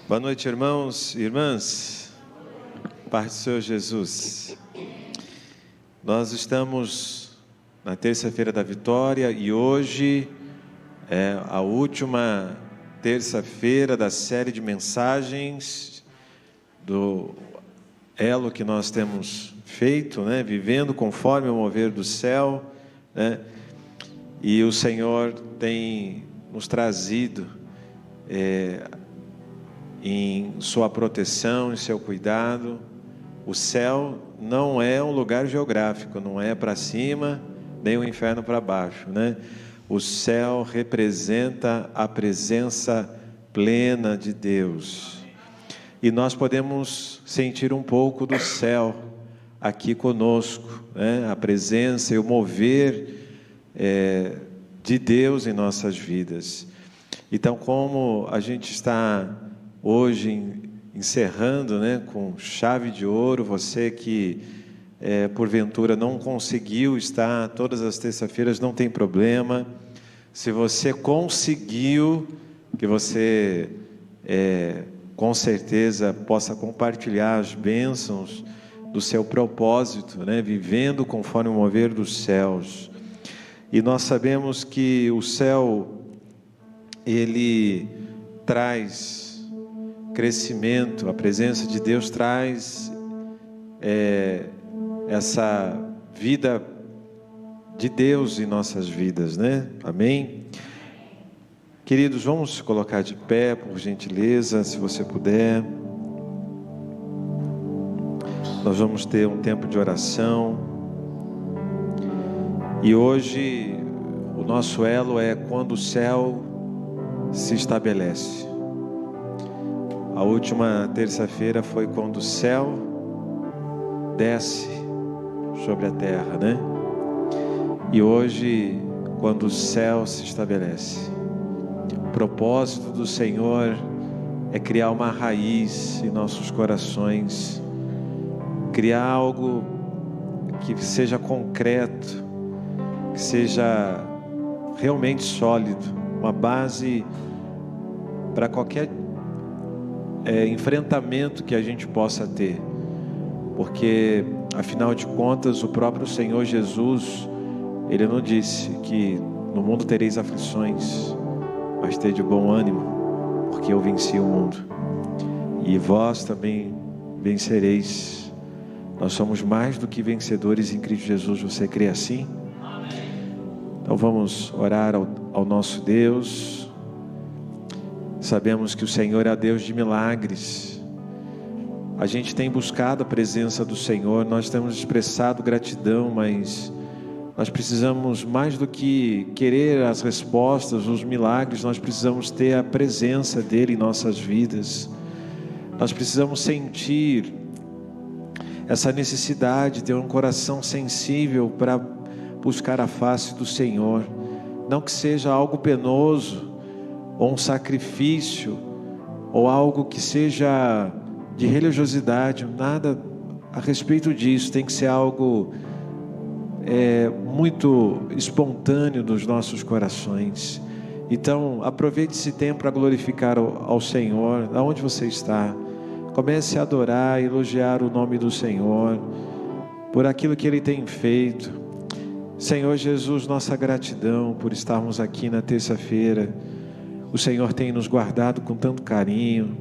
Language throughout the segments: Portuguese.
Boa noite, irmãos e irmãs. Paz do Senhor Jesus. Nós estamos na terça-feira da vitória e hoje é a última terça-feira da série de mensagens do elo que nós temos feito, né? Vivendo conforme o mover do céu, né? E o Senhor tem nos trazido em sua proteção, em seu cuidado. O céu não é um lugar geográfico, não é para cima, nem o inferno para baixo, né? O céu representa a presença plena de Deus. E nós podemos sentir um pouco do céu aqui conosco, né? A presença e o mover de Deus em nossas vidas. Então, como a gente está hoje encerrando, né, com chave de ouro, você que porventura não conseguiu estar todas as terças-feiras, não tem problema. Se você conseguiu, que você com certeza possa compartilhar as bênçãos do seu propósito, né, vivendo conforme o mover dos céus. E nós sabemos que o céu, ele traz crescimento, a presença de Deus traz essa vida de Deus em nossas vidas, né? Amém? Queridos, vamos se colocar de pé, por gentileza, se você puder. Nós vamos ter um tempo de oração. E hoje o nosso elo é quando o céu se estabelece. A última terça-feira foi quando o céu desce sobre a terra, né? E hoje, quando o céu se estabelece. O propósito do Senhor é criar uma raiz em nossos corações, criar algo que seja concreto, que seja realmente sólido, uma base para qualquer enfrentamento que a gente possa ter, porque afinal de contas o próprio Senhor Jesus, Ele não disse que no mundo tereis aflições, mas tede bom ânimo, porque eu venci o mundo, e vós também vencereis. Nós somos mais do que vencedores em Cristo Jesus. Você crê assim? Então vamos orar ao nosso Deus. Sabemos que o Senhor é Deus de milagres. A gente tem buscado a presença do Senhor, nós temos expressado gratidão, mas nós precisamos, mais do que querer as respostas, os milagres, nós precisamos ter a presença dEle em nossas vidas. Nós precisamos sentir essa necessidade de ter um coração sensível para buscar a face do Senhor. Não que seja algo penoso, ou um sacrifício, ou algo que seja de religiosidade, nada a respeito disso. Tem que ser algo muito espontâneo dos nossos corações. Então aproveite esse tempo para glorificar ao Senhor. Aonde você está, comece a adorar, elogiar o nome do Senhor por aquilo que Ele tem feito. Senhor Jesus, nossa gratidão por estarmos aqui na terça-feira. O Senhor tem nos guardado com tanto carinho.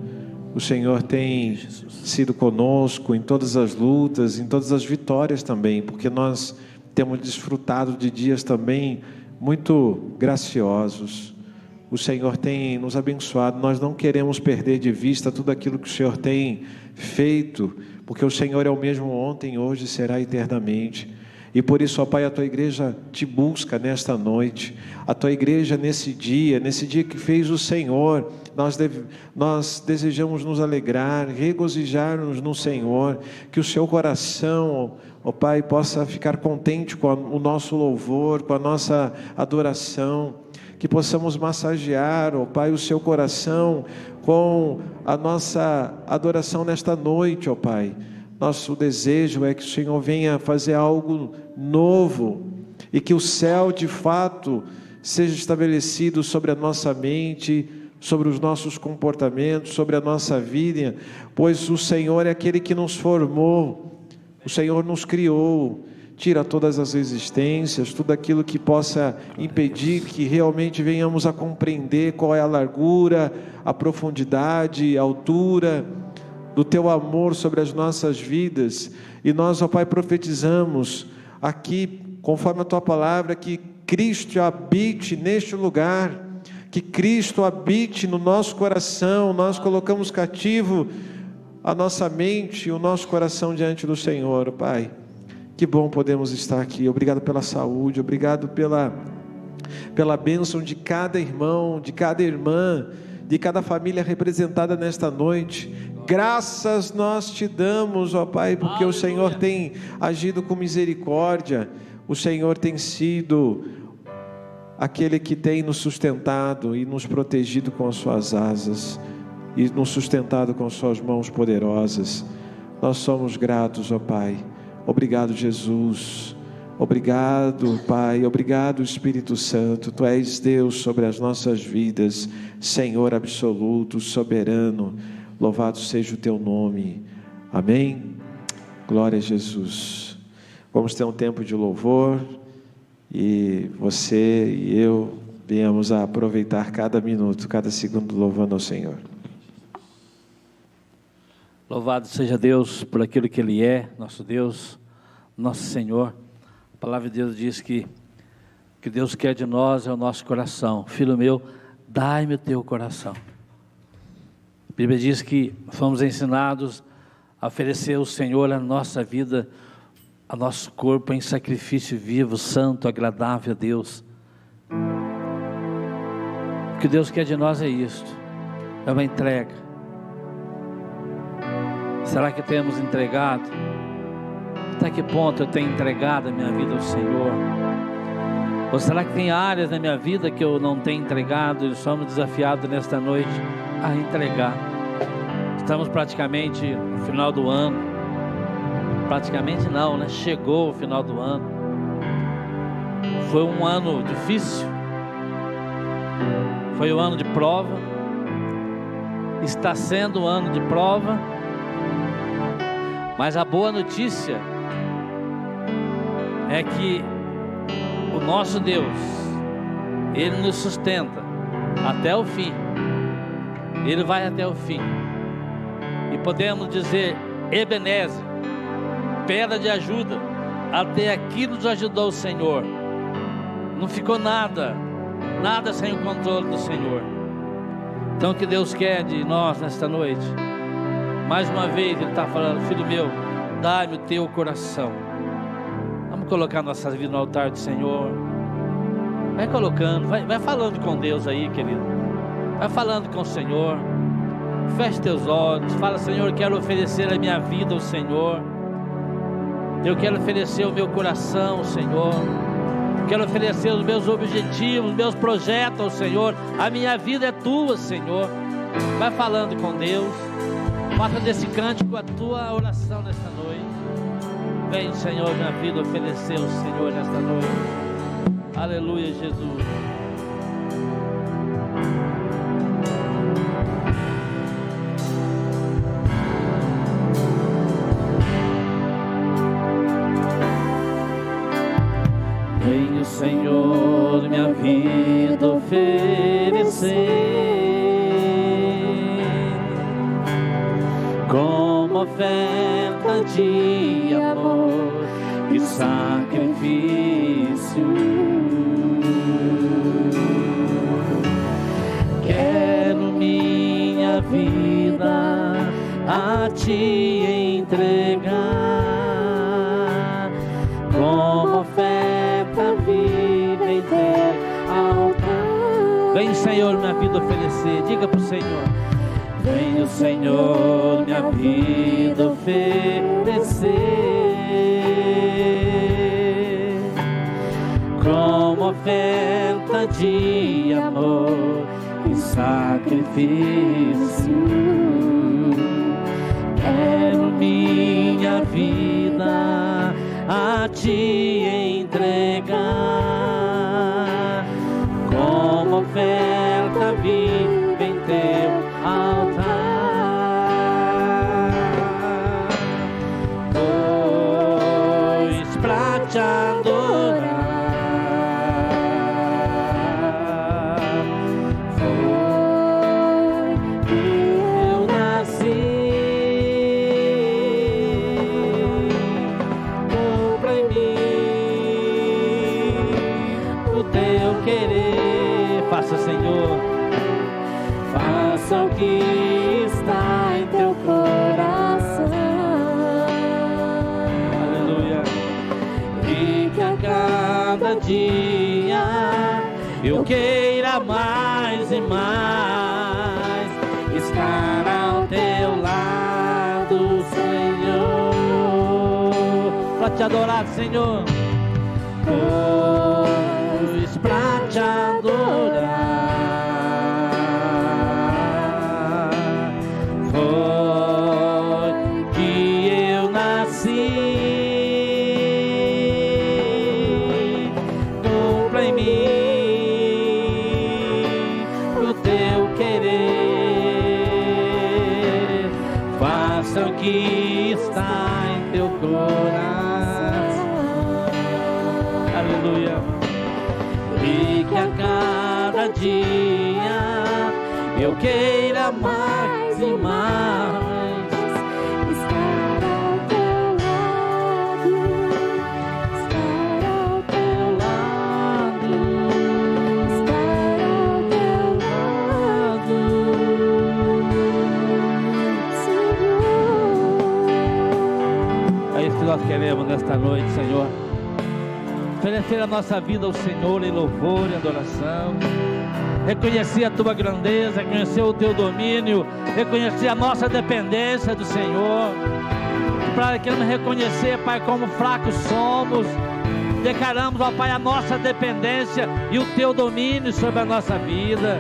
O Senhor tem sido conosco em todas as lutas, em todas as vitórias também, porque nós temos desfrutado de dias também muito graciosos. O Senhor tem nos abençoado. Nós não queremos perder de vista tudo aquilo que o Senhor tem feito, porque o Senhor é o mesmo ontem, hoje e será eternamente. E por isso, ó Pai, a Tua igreja te busca nesta noite. A Tua igreja nesse dia que fez o Senhor, nós desejamos nos alegrar, regozijar-nos no Senhor. Que o seu coração, ó Pai, possa ficar contente com o nosso louvor, com a nossa adoração. Que possamos massagear, ó Pai, o seu coração com a nossa adoração nesta noite, ó Pai. Nosso desejo é que o Senhor venha fazer algo novo e que o céu de fato seja estabelecido sobre a nossa mente, sobre os nossos comportamentos, sobre a nossa vida, pois o Senhor é aquele que nos formou, o Senhor nos criou. Tira todas as resistências, tudo aquilo que possa impedir que realmente venhamos a compreender qual é a largura, a profundidade, a altura do Teu amor sobre as nossas vidas. E nós, ó Pai, profetizamos aqui, conforme a Tua palavra, que Cristo habite neste lugar, que Cristo habite no nosso coração. Nós colocamos cativo a nossa mente e o nosso coração diante do Senhor, Pai. Que bom podemos estar aqui. Obrigado pela saúde, obrigado pela bênção de cada irmão, de cada irmã, de cada família representada nesta noite. Graças nós te damos, ó Pai, porque o Senhor tem agido com misericórdia, o Senhor tem sido aquele que tem nos sustentado e nos protegido com as suas asas, e nos sustentado com as suas mãos poderosas. Nós somos gratos, ó Pai. Obrigado, Jesus. Obrigado, Pai. Obrigado, Espírito Santo. Tu és Deus sobre as nossas vidas, Senhor absoluto, soberano. Louvado seja o teu nome. Amém. Glória a Jesus. Vamos ter um tempo de louvor e você e eu venhamos a aproveitar cada minuto, cada segundo louvando ao Senhor. Louvado seja Deus por aquilo que Ele é, nosso Deus, nosso Senhor. A palavra de Deus diz que Deus quer de nós é o nosso coração. Filho meu, dai-me o teu coração. A Bíblia diz que fomos ensinados a oferecer ao Senhor a nossa vida, a nosso corpo em sacrifício vivo, santo, agradável a Deus. O que Deus quer de nós é isto, é uma entrega. Será que temos entregado? Até que ponto eu tenho entregado a minha vida ao Senhor? Ou será que tem áreas na minha vida que eu não tenho entregado e somos desafiados nesta noite a entregar? Estamos praticamente no final do ano. Praticamente não, né? Chegou o final do ano. Foi um ano difícil. Foi um ano de prova. Está sendo um ano de prova. Mas a boa notícia é que o nosso Deus, Ele nos sustenta até o fim. Ele vai até o fim. E podemos dizer, Ebenezer, pedra de ajuda, até aqui nos ajudou o Senhor. Não ficou nada sem o controle do Senhor. Então o que Deus quer de nós nesta noite? Mais uma vez Ele está falando, filho meu, dá-me o teu coração. Vamos colocar nossas vidas no altar do Senhor. Vai colocando, vai falando com Deus aí, querido. Vai falando com o Senhor. Feche teus olhos, fala, Senhor, eu quero oferecer a minha vida ao Senhor. Eu quero oferecer o meu coração ao Senhor. Quero oferecer os meus objetivos, os meus projetos ao Senhor. A minha vida é tua, Senhor. Vai falando com Deus. Faça desse cântico a tua oração nesta noite. Vem, Senhor, minha vida oferecer ao Senhor nesta noite. Aleluia, Jesus. Venho, Senhor, minha vida oferecer como oferta de amor e sacrifício. Quero minha vida a te entregar como oferta viva em teu altar. Vem, Senhor, minha vida oferecer. Diga para o Senhor. Venho, Senhor, minha vida oferecer como oferta de amor e sacrifício. Quero minha vida a te entregar como oferta viva em pois pra te adorar foi que eu nasci. Cumpra em mim o teu querer, faça, Senhor, faça o que está em teu coração. Aleluia. E que a cada dia eu queira mais e mais estar ao teu lado, Senhor, para te adorar, Senhor, pois pra te adorar que está em teu coração. Aleluia. E que a cada dia eu queira mais e mais estar ao teu lado, estar ao teu lado, estar ao teu lado. Nós queremos nesta noite, Senhor, oferecer a nossa vida ao Senhor em louvor e adoração, reconhecer a tua grandeza, reconhecer o teu domínio, reconhecer a nossa dependência do Senhor. Para queremos reconhecer, Pai, como fracos somos, declaramos, ó Pai, a nossa dependência e o teu domínio sobre a nossa vida.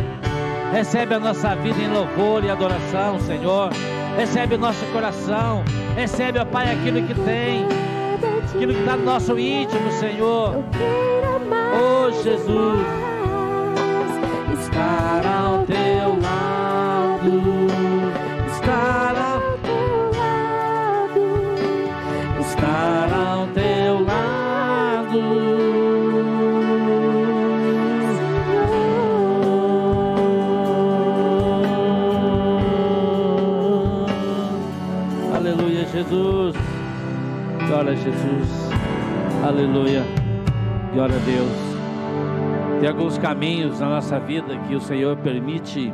Recebe a nossa vida em louvor e adoração, Senhor. Recebe o nosso coração, recebe, ó Pai, aquilo que tem, aquilo que está no nosso íntimo, Senhor. Oh Jesus, estar ao teu lado, estar ao teu lado, estar ao teu lado. Jesus, glória a Jesus, aleluia, glória a Deus. Tem alguns caminhos na nossa vida que o Senhor permite,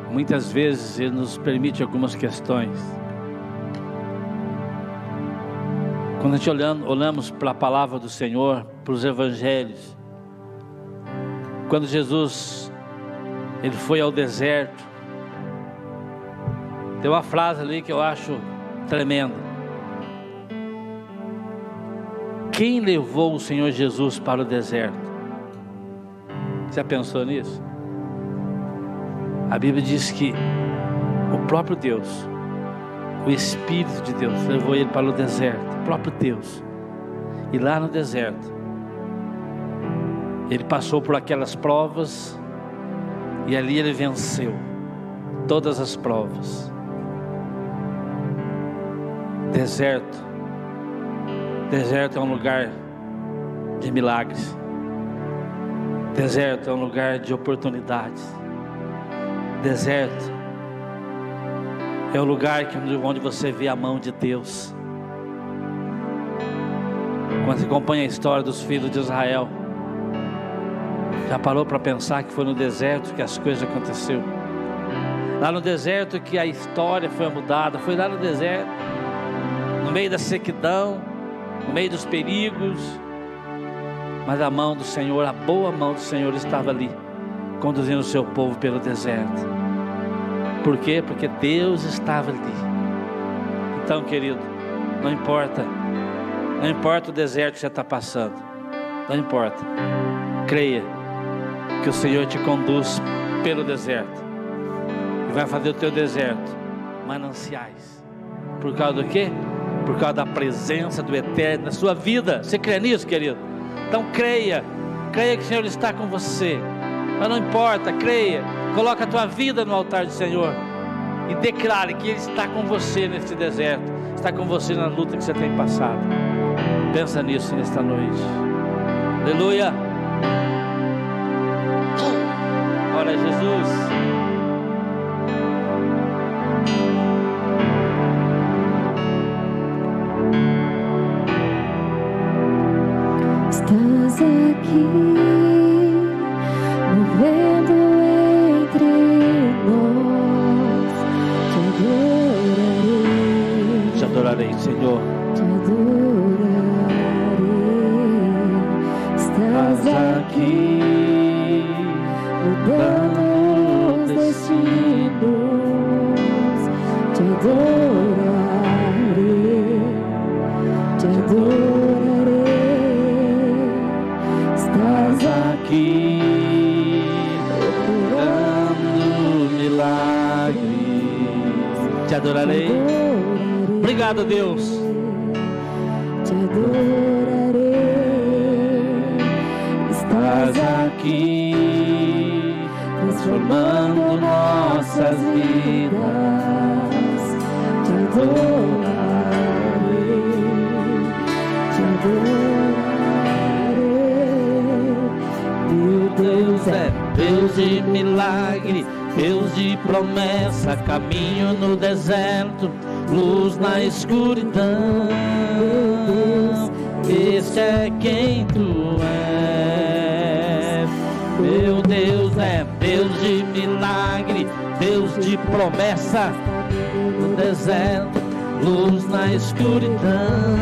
muitas vezes Ele nos permite algumas questões. Quando a gente olhamos para a palavra do Senhor, para os evangelhos, quando Jesus, Ele foi ao deserto, tem uma frase ali que eu acho tremenda. Quem levou o Senhor Jesus para o deserto? Você já pensou nisso? A Bíblia diz que o próprio Deus, o Espírito de Deus, levou ele para o deserto. O próprio Deus. E lá no deserto, ele passou por aquelas provas, e ali ele venceu todas as provas. Deserto é um lugar de milagres. Deserto é um lugar de oportunidades. Deserto é o lugar onde você vê a mão de Deus. Quando você acompanha a história dos filhos de Israel, já parou para pensar que foi no deserto que as coisas aconteceram? Lá no deserto que a história foi mudada. Foi lá no deserto, no meio da sequidão, no meio dos perigos, mas a mão do Senhor, a boa mão do Senhor estava ali, conduzindo o seu povo pelo deserto. Por quê? Porque Deus estava ali. Então, querido, não importa o deserto que você está passando, não importa, creia que o Senhor te conduz pelo deserto, e vai fazer o teu deserto mananciais. Por causa do quê? Por causa da presença do Eterno na sua vida. Você crê nisso, querido? Então creia que o Senhor está com você. Mas não importa, creia Coloca a tua vida no altar do Senhor e declare que Ele está com você neste deserto, está com você na luta que você tem passado. Pensa nisso nesta noite. Aleluia. Glória a Jesus. Estás aqui, movendo entre nós. Te adorarei, Senhor. Te adorarei. Estás aqui, mudando os destinos. Te adorarei. Te adorarei. Estás aqui, Operando milagres. Te adorarei. Obrigado, Deus. Te adorarei. Estás aqui, transformando nossas vidas. Te adorarei. Te adorarei. Meu Deus É Deus de milagre, Deus de promessa, caminho no deserto, luz na escuridão. Este é quem tu és. Meu Deus é Deus de milagre, Deus de promessa, no deserto, luz na escuridão.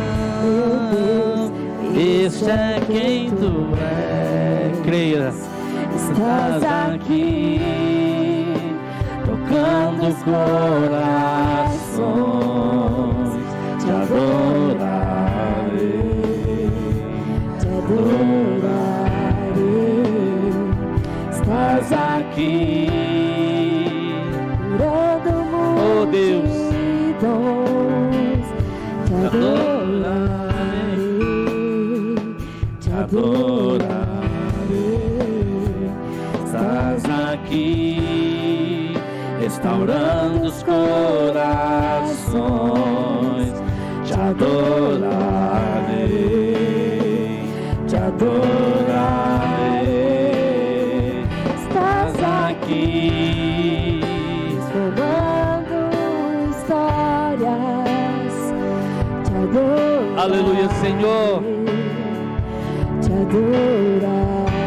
Este é quem tu és. Creia. Estás aqui, tocando corações. Te adorarei. Te adorarei. Estás Aqui, curando oh Deus, multidões. Te adorarei. Te adorarei. estás aqui, restaurando os corações. Te adorarei, te adorarei. Estás aqui, Transformando histórias. Te adorarei. aleluia, Senhor. Te adorarei.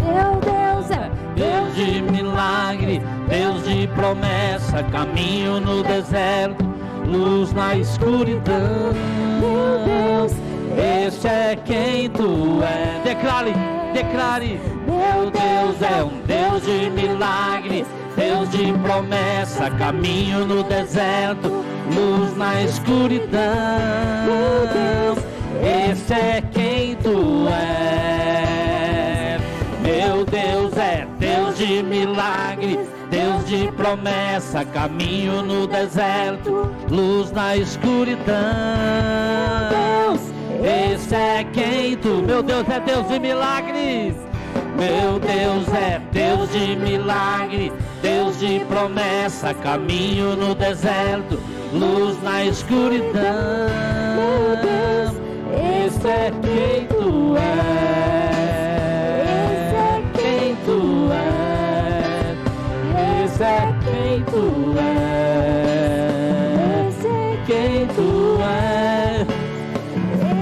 Meu Deus é Deus de milagre, Deus de promessa, caminho no deserto, luz na escuridão. Meu Deus, este é quem tu és. Declare, declare. Meu Deus é um Deus de milagre, Deus de promessa, caminho no deserto, luz na escuridão. Este é quem tu és. Meu Deus é Deus de milagre, Deus de promessa, caminho no deserto, luz na escuridão. Esse é quem tu, meu Deus é Deus de milagres. Meu Deus é Deus de milagre, Deus de promessa, caminho no deserto, luz na escuridão. Esse é quem tu és. Esse é quem tu és. Esse é quem tu és. esse é Quem tu és.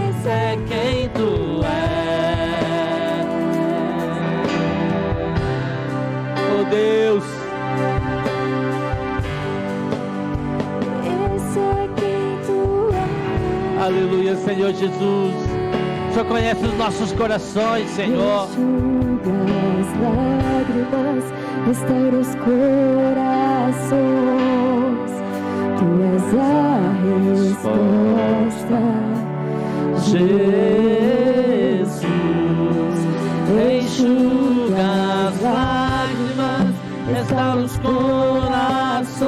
Esse é quem tu és. Oh Deus. esse é quem tu és. Aleluia, Senhor Jesus. O Senhor conhece os nossos corações, Senhor. Enxuga as lágrimas, restaura os corações. Tu és a resposta, Jesus, enxuga as lágrimas, restaura os corações.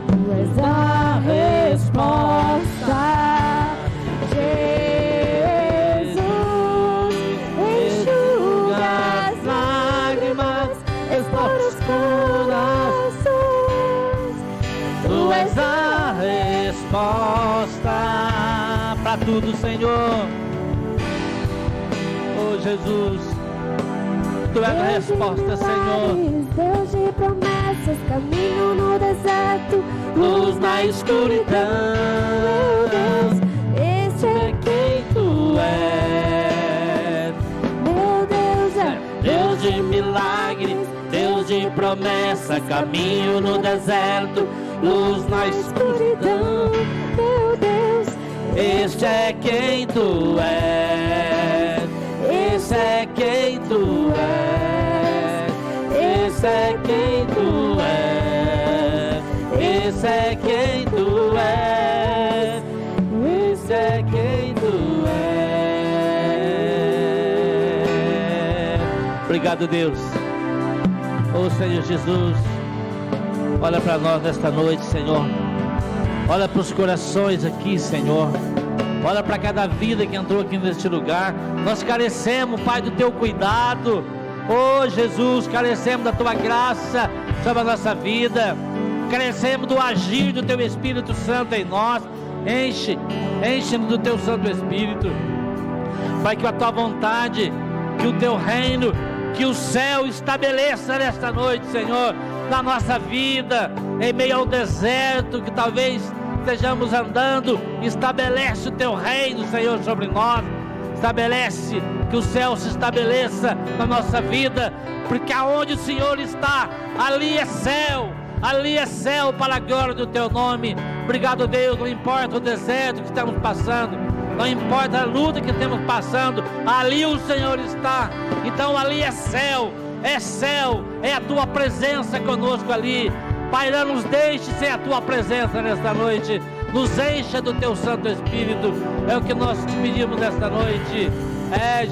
Tu és a resposta, Jesus. Enxuga as lágrimas, tudo, Senhor. Oh, Jesus, Tu és a resposta, Senhor. Deus de promessas, caminho no deserto, Luz na escuridão. Meu Deus, este é Quem Tu és. meu Deus, Deus de milagre, Deus de promessa, caminho no deserto, luz na escuridão. Meu Deus, Este é quem Tu és. Esse é quem Tu és. Esse é quem Tu és. Esse é quem Tu és. Esse é quem Tu és. Obrigado, Deus. Oh, Senhor Jesus, olha para nós nesta noite, Senhor. Olha para os corações aqui, Senhor. Olha para cada vida que entrou aqui neste lugar. Nós carecemos, Pai, do Teu cuidado. Oh, Jesus, carecemos da Tua graça sobre a nossa vida. Carecemos do agir do Teu Espírito Santo em nós. Enche-nos do Teu Santo Espírito. Pai, que a Tua vontade, que o Teu reino, que o céu estabeleça nesta noite, Senhor, na nossa vida, em meio ao deserto que talvez estejamos andando. Estabelece o Teu reino, Senhor, sobre nós. Estabelece, que o céu se estabeleça na nossa vida, porque aonde o Senhor está, ali é céu para a glória do Teu nome. Obrigado, Deus. Não importa o deserto que estamos passando, não importa a luta que estamos passando, ali o Senhor está. Então ali é céu, é a Tua presença conosco ali. Pai, não nos deixe sem a Tua presença nesta noite. Nos encha do Teu Santo Espírito. É o que nós te pedimos nesta noite.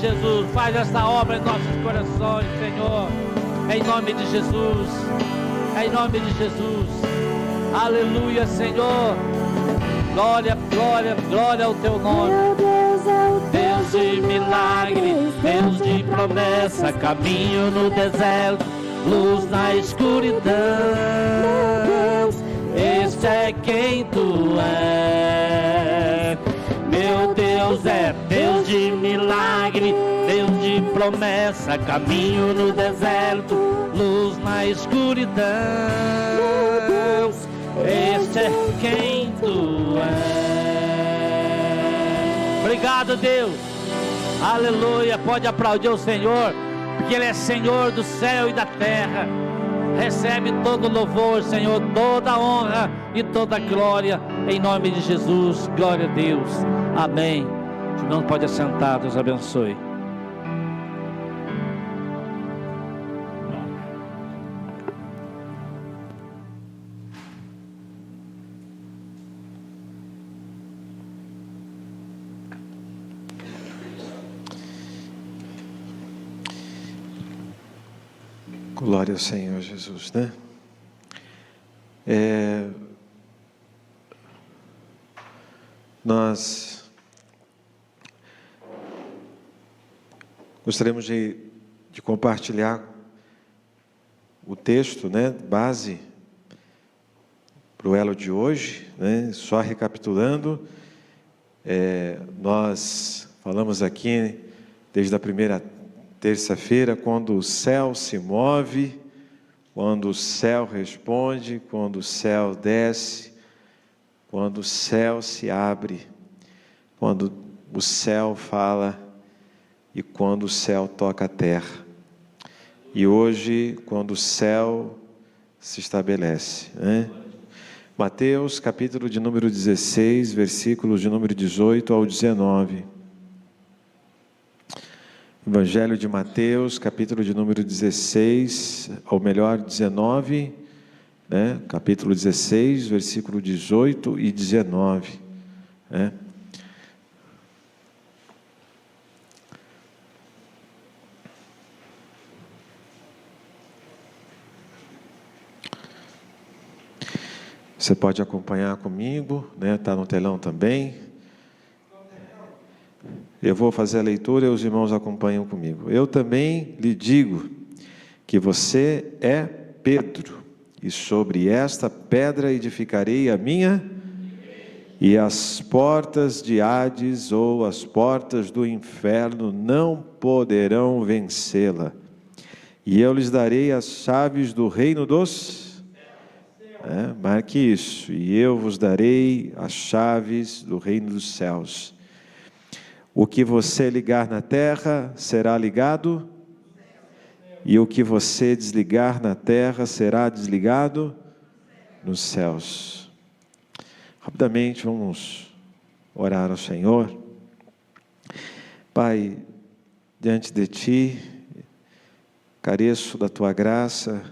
Jesus, faz esta obra em nossos corações, Senhor. Em nome de Jesus. Em nome de Jesus. Aleluia, Senhor. Glória, glória, glória ao Teu nome. meu Deus é o Deus de milagre, Deus de promessa, caminho no deserto, luz na escuridão. Este é quem Tu és. Meu Deus é Deus de milagre, Deus de promessa, caminho no deserto, luz na escuridão. Este é quem Tu és. Obrigado, Deus. Aleluia. Pode aplaudir o Senhor, porque Ele é Senhor do céu e da terra. Recebe todo louvor, Senhor, toda honra e toda glória, em nome de Jesus. Glória a Deus. Amém. Os irmãos podem assentar. Deus abençoe. Glória ao Senhor Jesus, né? Nós gostaríamos de compartilhar o texto, né, base para o elo de hoje, né? Só recapitulando, nós falamos aqui desde a primeira terça-feira, quando o céu se move, quando o céu responde, quando o céu desce, quando o céu se abre, quando o céu fala e quando o céu toca a terra. E hoje, quando o céu se estabelece, né? Mateus, capítulo de número 16, versículos de número 18 ao 19. Evangelho de Mateus, capítulo de número 16, ou melhor, 19, né? Capítulo 16, versículo 18 e 19, né? Você pode acompanhar comigo, né? Está no telão também. Eu vou fazer a leitura e os irmãos acompanham comigo. Eu também lhe digo que você é Pedro, e sobre esta pedra edificarei a minha e as portas de Hades ou as portas do inferno não poderão vencê-la. E eu lhes darei as chaves do reino dos... marque isso. E eu vos darei as chaves do reino dos céus. O que você ligar na terra será ligado, e o que você desligar na terra será desligado nos céus. Rapidamente vamos orar ao Senhor. Pai, diante de Ti, careço da Tua graça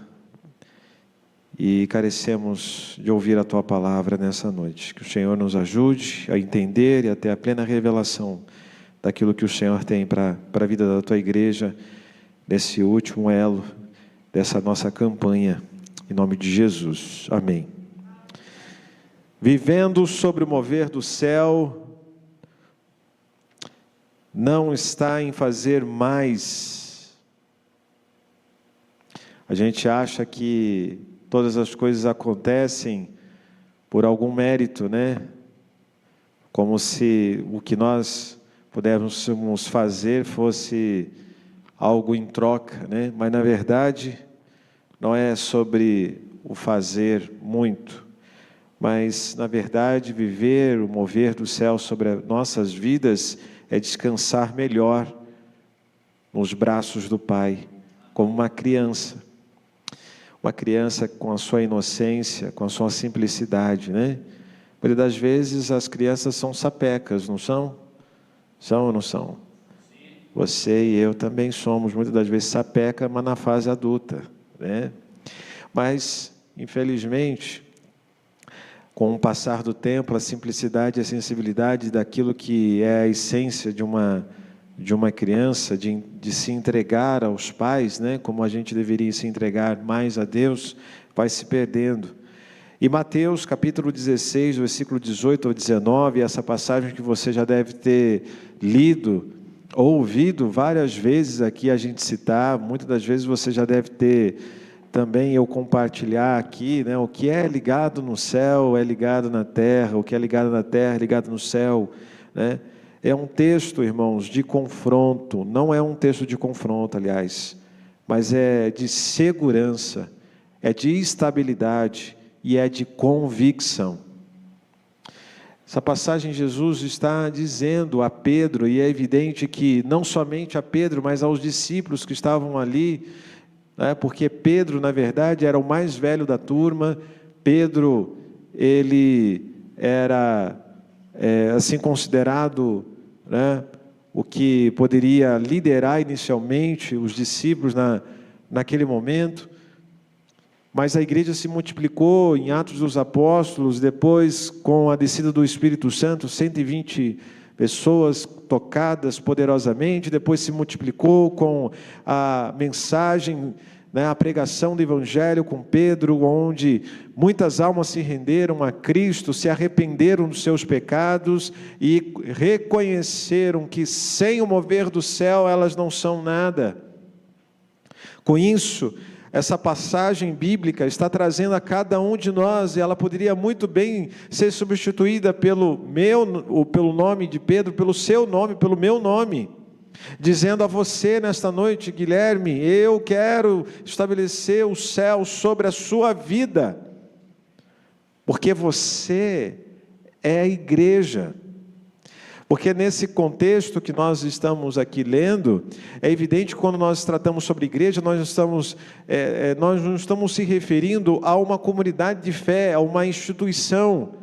e carecemos de ouvir a Tua palavra nessa noite. Que o Senhor nos ajude a entender e a ter a plena revelação daquilo que o Senhor tem para a vida da Tua igreja, nesse último elo dessa nossa campanha, em nome de Jesus. Amém. Vivendo sobre o mover do céu, não está em fazer mais. A gente acha que todas as coisas acontecem por algum mérito, né? Como se o que nós pudéssemos fazer fosse algo em troca, né? Mas na verdade não é sobre o fazer muito, mas na verdade viver o mover do céu sobre as nossas vidas é descansar melhor nos braços do Pai, como uma criança com a sua inocência, com a sua simplicidade, né? Muitas das vezes as crianças são sapecas, não são? São ou não são? Você e eu também somos, muitas das vezes, sapeca, mas na fase adulta, né? Mas, infelizmente, com o passar do tempo, a simplicidade e a sensibilidade daquilo que é a essência de uma criança, de se entregar aos pais, né? Como a gente deveria se entregar mais a Deus, vai se perdendo. E Mateus capítulo 16, versículo 18 ao 19, essa passagem que você já deve ter lido, ou ouvido várias vezes aqui a gente citar, muitas das vezes você já deve ter também eu compartilhar aqui, né? O que é ligado no céu é ligado na terra, o que é ligado na terra é ligado no céu, né? É um texto, irmãos, de confronto, não é um texto de confronto, aliás, mas é de segurança, é de estabilidade, e é de convicção. Essa passagem Jesus está dizendo a Pedro, e é evidente que não somente a Pedro, mas aos discípulos que estavam ali, né, porque Pedro, na verdade, era o mais velho da turma. Pedro, ele era, assim, considerado, né, o que poderia liderar inicialmente os discípulos naquele momento. Mas a igreja se multiplicou em Atos dos Apóstolos, depois com a descida do Espírito Santo, 120 pessoas tocadas poderosamente, depois se multiplicou com a mensagem, né, a pregação do Evangelho com Pedro, onde muitas almas se renderam a Cristo, se arrependeram dos seus pecados e reconheceram que sem o mover do céu elas não são nada. Com isso, essa passagem bíblica está trazendo a cada um de nós, e ela poderia muito bem ser substituída pelo nome de Pedro, pelo seu nome, pelo meu nome, dizendo a você nesta noite: Guilherme, eu quero estabelecer o céu sobre a sua vida, porque você é a igreja. Porque nesse contexto que nós estamos aqui lendo, é evidente que quando nós tratamos sobre igreja, nós não estamos se referindo a uma comunidade de fé, a uma instituição.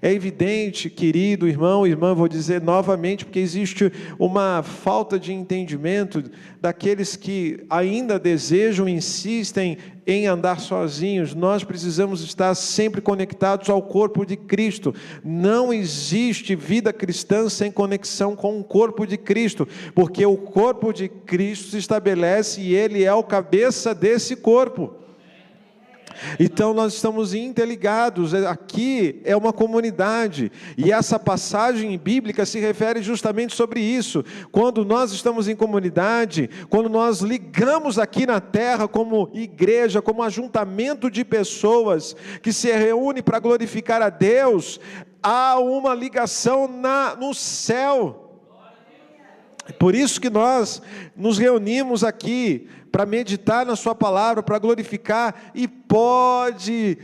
É evidente, querido irmão, irmã, vou dizer novamente, porque existe uma falta de entendimento daqueles que ainda desejam, insistem em andar sozinhos. Nós precisamos estar sempre conectados ao corpo de Cristo. Não existe vida cristã sem conexão com o corpo de Cristo, porque o corpo de Cristo se estabelece e Ele é o cabeça desse corpo. Então nós estamos interligados, aqui é uma comunidade, e essa passagem bíblica se refere justamente sobre isso. Quando nós estamos em comunidade, quando nós ligamos aqui na terra como igreja, como ajuntamento de pessoas que se reúne para glorificar a Deus, há uma ligação no céu. Por isso que nós nos reunimos aqui, para meditar na sua palavra, para glorificar, e pode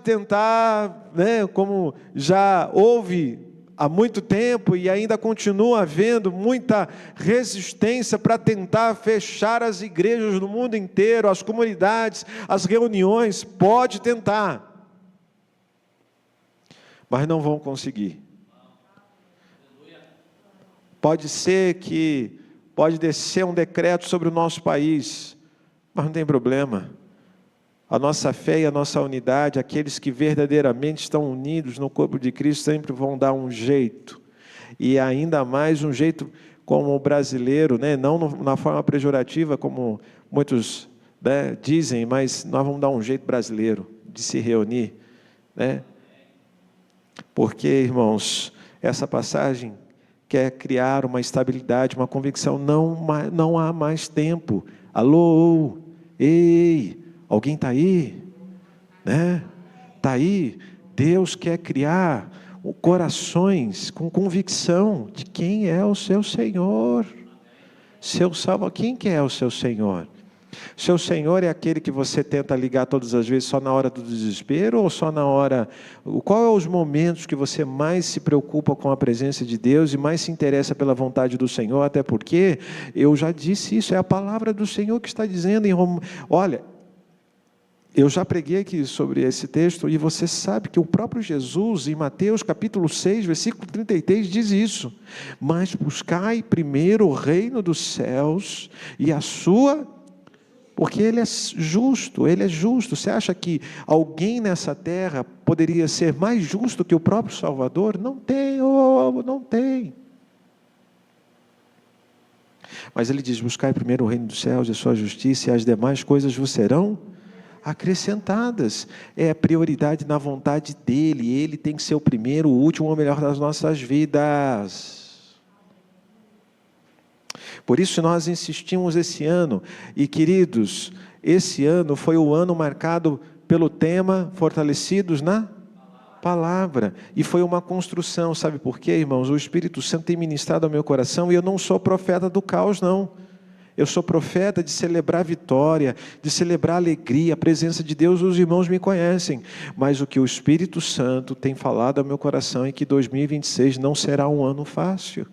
tentar, né, como já houve há muito tempo e ainda continua havendo muita resistência para tentar fechar as igrejas no mundo inteiro, as comunidades, as reuniões, pode tentar, mas não vão conseguir. Pode ser que pode descer um decreto sobre o nosso país, mas não tem problema. A nossa fé e a nossa unidade, aqueles que verdadeiramente estão unidos no corpo de Cristo, sempre vão dar um jeito. E ainda mais um jeito como o brasileiro, né? Não na forma pejorativa, como muitos, né, dizem, mas nós vamos dar um jeito brasileiro de se reunir, né? Porque, irmãos, essa passagem quer criar uma estabilidade, uma convicção. Não há mais tempo. Alô, ei, alguém está aí? Né? Está aí? Deus quer criar corações com convicção de quem é o seu Senhor. Seu Salvador. Quem que é o seu Senhor? Seu Senhor é aquele que você tenta ligar todas as vezes só na hora do desespero ou só na hora... Qual é os momentos que você mais se preocupa com a presença de Deus e mais se interessa pela vontade do Senhor? Até porque, eu já disse isso, é a palavra do Senhor que está dizendo em Romanos. Olha, eu já preguei aqui sobre esse texto e você sabe que o próprio Jesus, em Mateus capítulo 6, versículo 33, diz isso. Mas buscai primeiro o reino dos céus e a sua... Porque Ele é justo, Ele é justo. Você acha que alguém nessa terra poderia ser mais justo que o próprio Salvador? Não tem, não tem. Mas Ele diz, buscai primeiro o reino dos céus e a sua justiça, e as demais coisas vos serão acrescentadas. É a prioridade na vontade dEle. Ele tem que ser o primeiro, o último, o melhor das nossas vidas. Por isso nós insistimos esse ano, e queridos, esse ano foi o ano marcado pelo tema Fortalecidos na Palavra, e foi uma construção, sabe por quê, irmãos? O Espírito Santo tem ministrado ao meu coração, e eu não sou profeta do caos, não. Eu sou profeta de celebrar vitória, de celebrar alegria, a presença de Deus. Os irmãos me conhecem, mas o que o Espírito Santo tem falado ao meu coração é que 2026 não será um ano fácil.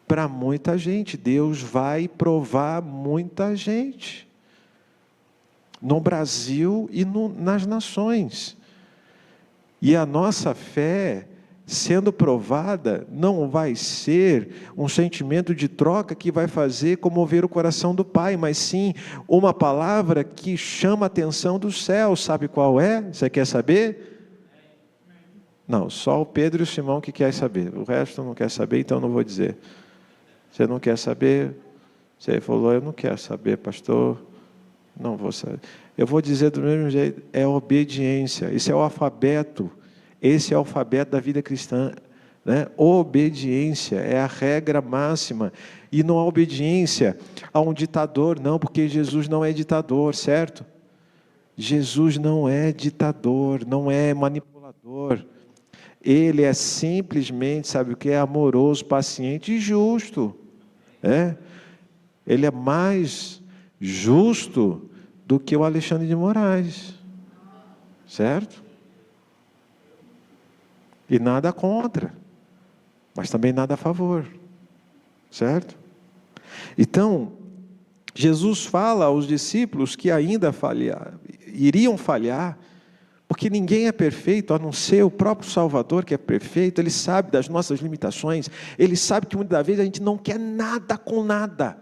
Para muita gente, Deus vai provar muita gente, no Brasil e nas nações, e a nossa fé sendo provada, não vai ser um sentimento de troca que vai fazer comover o coração do Pai, mas sim uma palavra que chama a atenção do céu. Sabe qual é? Você quer saber? Não, só o Pedro e o Simão que quer saber, o resto não quer saber, então não vou dizer. Você não quer saber? Você falou, eu não quero saber, pastor. Não vou saber. Eu vou dizer do mesmo jeito, é obediência. Esse é o alfabeto. Esse é o alfabeto da vida cristã, né? Obediência é a regra máxima. E não há obediência a um ditador, não, porque Jesus não é ditador, certo? Jesus não é ditador, não é manipulador. Ele é simplesmente, sabe o que? É amoroso, paciente e justo. Ele é mais justo do que o Alexandre de Moraes, certo? E nada contra, mas também nada a favor, certo? Então, Jesus fala aos discípulos que ainda iriam falhar, porque ninguém é perfeito, a não ser o próprio Salvador que é perfeito. Ele sabe das nossas limitações, Ele sabe que muitas das vezes a gente não quer nada com nada.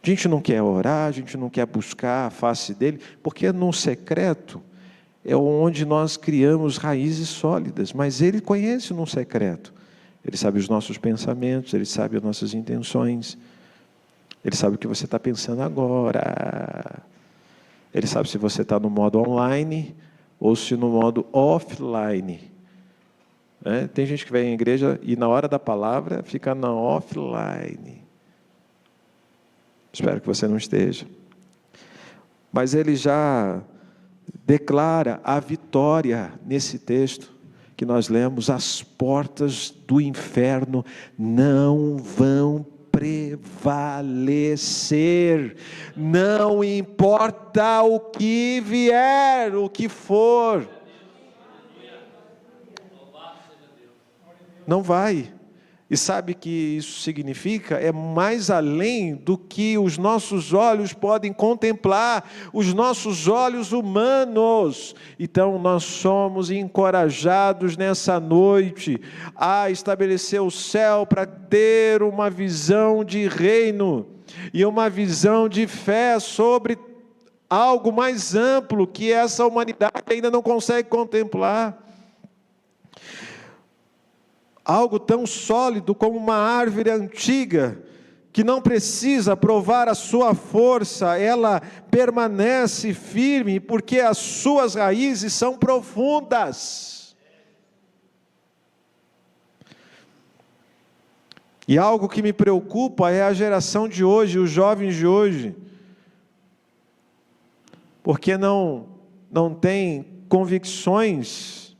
A gente não quer orar, a gente não quer buscar a face dEle, porque no secreto é onde nós criamos raízes sólidas, mas Ele conhece no secreto. Ele sabe os nossos pensamentos, Ele sabe as nossas intenções, Ele sabe o que você está pensando agora. Ele sabe se você está no modo online ou se no modo offline. Tem gente que vem à igreja e na hora da palavra fica na offline. Espero que você não esteja. Mas Ele já declara a vitória nesse texto que nós lemos: as portas do inferno não vão prevalecer, não importa o que vier, o que for, não vai. E sabe o que isso significa? É mais além do que os nossos olhos podem contemplar, os nossos olhos humanos. Então nós somos encorajados nessa noite a estabelecer o céu para ter uma visão de reino e uma visão de fé sobre algo mais amplo que essa humanidade ainda não consegue contemplar. Algo tão sólido como uma árvore antiga, que não precisa provar a sua força, ela permanece firme, porque as suas raízes são profundas. E algo que me preocupa é a geração de hoje, os jovens de hoje, porque não tem convicções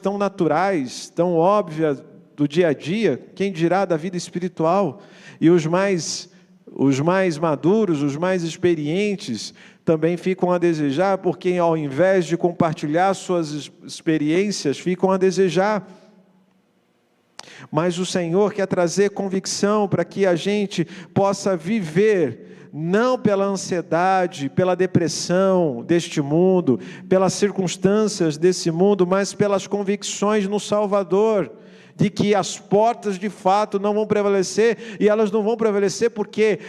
tão naturais, tão óbvias do dia a dia, quem dirá da vida espiritual. E os mais maduros, os mais experientes, também ficam a desejar, porque ao invés de compartilhar suas experiências, ficam a desejar. Mas o Senhor quer trazer convicção para que a gente possa viver, não pela ansiedade, pela depressão deste mundo, pelas circunstâncias desse mundo, mas pelas convicções no Salvador, de que as portas de fato não vão prevalecer, e elas não vão prevalecer porque